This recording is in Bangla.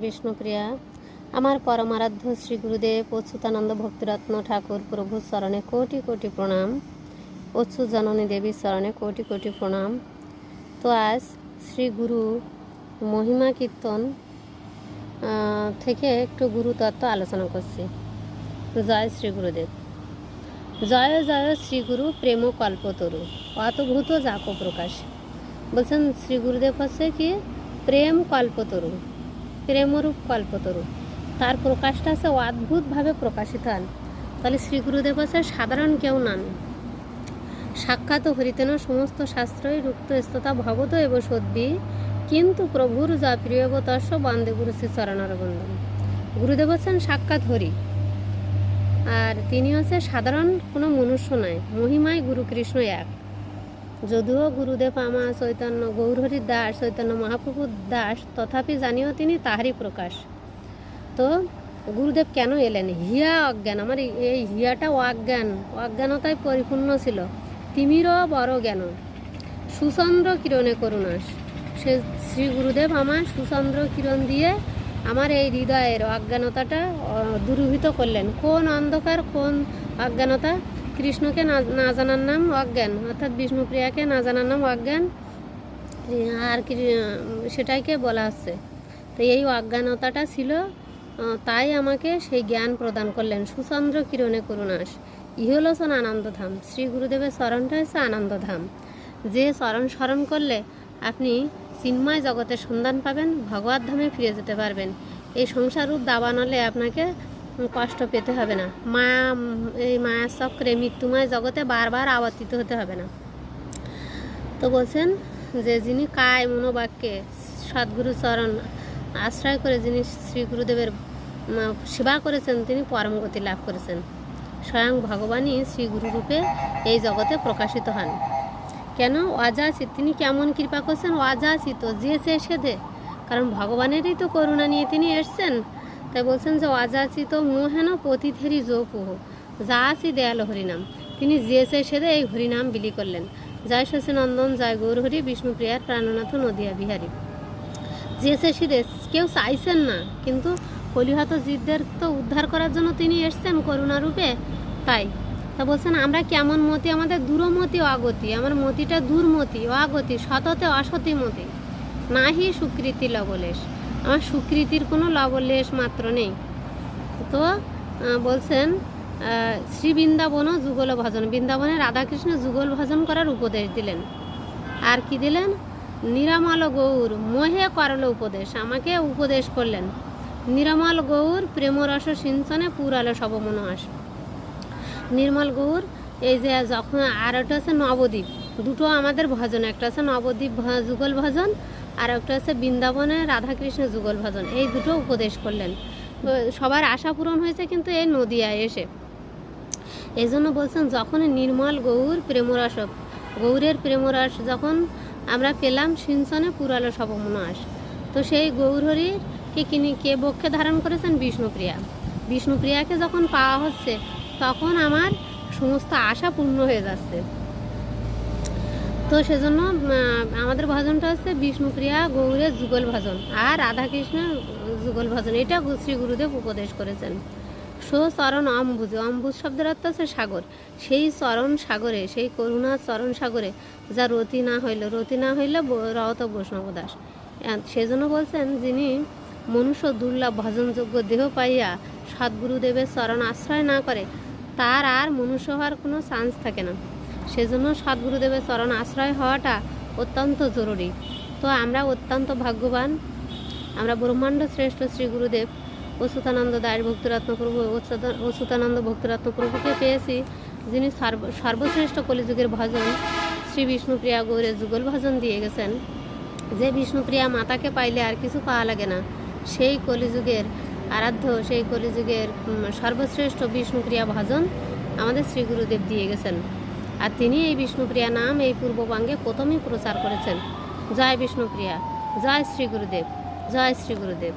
বিষ্ণুপ্রিয়া, আমার পরমারাধ্য শ্রী গুরুদেব অচ্যুতানন্দ ভক্তিরত্ন ঠাকুর প্রভুর চরণে কোটি কোটি প্রণাম। অচ্যুত জননী দেবীর চরণে কোটি কোটি প্রণাম। তো আজ শ্রী গুরু মহিমা কীর্তন থেকে একটু গুরুতত্ত্ব আলোচনা করছি। জয় শ্রী গুরুদেব। জয় জয় শ্রী গুরু প্রেম কল্পতরু অতভূত যাক প্রকাশ। বলছেন শ্রী গুরুদেব হচ্ছে কি প্রেম কল্পতরু, প্রেমরূপ কল্পতরু, তার প্রকাশটা আছে অদ্ভুতভাবে প্রকাশিত হন। তাহলে শ্রী গুরুদেব হচ্ছে সাধারণ কেউ নন। সাক্ষাৎ হরিতেন সমস্ত শাস্ত্রই রুক্ত স্ততা ভগত এব সদ্বি, কিন্তু প্রভুর যা প্রিয়বতস্য বন্দে গুরু শ্রী চরণারবন্দম। গুরুদেব হচ্ছেন সাক্ষাৎ হরি, আর তিনি হচ্ছে সাধারণ কোনো মনুষ্য নয়। মহিমায় গুরু কৃষ্ণ এক। যদিও গুরুদেব আমা চৈতন্য গৌরহরির দাস, চৈতন্য মহাপ্রভুর দাস, তথাপি জানিও তিনি তাহারই প্রকাশ। তো গুরুদেব কেন এলেন? হিয়া অজ্ঞান, আমার এই হিয়াটা অজ্ঞানতায় পরিপূর্ণ ছিল। তিমিরও বড় জ্ঞান, সুচন্দ্র কিরণে করুণাস। সে শ্রী গুরুদেব আমার সুচন্দ্র কিরণ দিয়ে আমার এই হৃদয়ের অজ্ঞানতাটা দূরীভূত করলেন। কোন অন্ধকার, কোন অজ্ঞানতা? কৃষ্ণকে না জানার নাম অজ্ঞান, অর্থাৎ বিষ্ণুপ্রিয়াকে না জানার নাম অজ্ঞান, আর সেটাইকে বলা হচ্ছে। তো এই অজ্ঞানতাটা ছিল, তাই আমাকে সেই জ্ঞান প্রদান করলেন। সুচন্দ্র কিরণে করুণাস, ইহলোচন আনন্দধাম। শ্রী গুরুদেবের চরণটা হচ্ছে আনন্দধাম। যে চরণ স্মরণ করলে আপনি চিন্ময় জগতের সন্ধান পাবেন, ভগবত ধামে ফিরে যেতে পারবেন। এই সংসাররূপ দাবানলে আপনাকে কষ্ট পেতে হবে না। এই মায়া চক্রে মৃত্যুময় জগতে বারবার আবর্তিত হতে হবে না। তো বলছেন যে যিনি কায় মনোবাক্যে সদ্গুরু চরণ আশ্রয় করে যিনি শ্রী গুরুদেবের সেবা করেছেন, তিনি পরম গতি লাভ করেছেন। স্বয়ং ভগবানই শ্রী গুরুরূপে এই জগতে প্রকাশিত হন। কেন? অযাচিত। তিনি কেমন কৃপা করছেন? অযাচিত, যে সে সেধে। কারণ ভগবানেরই তো করুণা নিয়ে তিনি এসছেন। তাই বলছেন যে অযাচিত মোহেন পতিথেরি যোপুহ, যা আছি দয়াল হরিনাম। তিনি যে সে সেধে এই হরিনাম বিলি করলেন। জয় শশীনন্দন, জয় গৌরহরি, বিষ্ণুপ্রিয়ার প্রাণনাথ নদিয়া বিহারী। যে সে সিধে কেউ চাইছেন না, কিন্তু কলিহত জীবদের তো উদ্ধার করার জন্য তিনি এসছেন করুণারূপে। তাই তা বলছেন আমরা কেমন মতি, আমাদের দূরমতি অগতি, আমার মতিটা দূরমতি অগতি, সততে অসতি মতি, নাহি সুকৃতি লবলেশ, আমার সুকৃতির কোনো লবলেশ মাত্র নেই। তো বলছেন শ্রী বৃন্দাবনও যুগল ভজন, বৃন্দাবনে রাধাকৃষ্ণ যুগল ভজন করার উপদেশ দিলেন। আর কি দিলেন? নিরামল গৌর মোহে করল উপদেশ, আমাকে উপদেশ করলেন। নিরামল গৌর প্রেমরস সিঞ্চনে পুরালো সব মনোহাস। নির্মল গৌর, এই যে যখন, আর একটা হচ্ছে নবদ্বীপ, দুটো আমাদের ভজন, একটা হচ্ছে নবদ্বীপ যুগল ভজন, আর একটা হচ্ছে বৃন্দাবনে রাধাকৃষ্ণ যুগল ভজন। এই দুটো উপদেশ করলেন। সবার আশা পূরণ হয়েছে কিন্তু এই নদিয়ায় এসে। এই জন্য বলছেন যখন নির্মল গৌর প্রেমরস, গৌরের প্রেমরস যখন আমরা পেলাম, সিঞ্চনে পুরালো সব মনোহাস। তো সেই গৌরহরিকে কে বক্ষে ধারণ করেছেন? বিষ্ণুপ্রিয়া। বিষ্ণুপ্রিয়াকে যখন পাওয়া হচ্ছে, তখন আমার সমস্ত আশা পূর্ণ হয়ে যাচ্ছে। তো সেজন্য আমাদের ভজনটা হচ্ছে বিষ্ণুপ্রিয়া গৌরের যুগল ভজন আর রাধাকৃষ্ণের যুগল ভজন। এটা শ্রী গুরুদেব উপদেশ করেছেন। চরণ অম্বুজ, অম্বুজ শব্দের অর্থ হচ্ছে সাগর। সেই চরণ সাগরে, সেই করুণার চরণ সাগরে যা রতি না হইলে রহত বৈষ্ণব দাস। সেজন্য বলছেন যিনি মনুষ্য দুর্লভ ভজনযোগ্য দেহ পাইয়া সদ্গুরুদেবের চরণ আশ্রয় না করে, তার আর মনুষ্য হওয়ার কোনো চান্স থাকে না। সেজন্য সদ্গুরুদেবের চরণ আশ্রয় হওয়াটা অত্যন্ত জরুরি। তো আমরা অত্যন্ত ভাগ্যবান, আমরা ব্রহ্মাণ্ড শ্রেষ্ঠ শ্রী গুরুদেব অচ্যুতানন্দ দাস ভক্তিরত্ন প্রভু, অচ্যুতানন্দ ভক্তিরত্ন প্রভুকে পেয়েছি, যিনি সর্বশ্রেষ্ঠ কলিযুগের ভজন শ্রী বিষ্ণুপ্রিয়া গৌরের যুগল ভজন দিয়ে গেছেন। যে বিষ্ণুপ্রিয়া মাতাকে পাইলে আর কিছু পাওয়া লাগে না, সেই কলিযুগের আরাধ্য, সেই কলিযুগের সর্বশ্রেষ্ঠ বিষ্ণুপ্রিয়া ভজন আমাদের শ্রী গুরুদেব দিয়ে গেছেন। আর তিনি এই বিষ্ণুপ্রিয়া নাম এই পূর্ববঙ্গে প্রথমেই প্রচার করেছেন। জয় বিষ্ণুপ্রিয়া, জয় শ্রী গুরুদেব, জয় শ্রী গুরুদেব।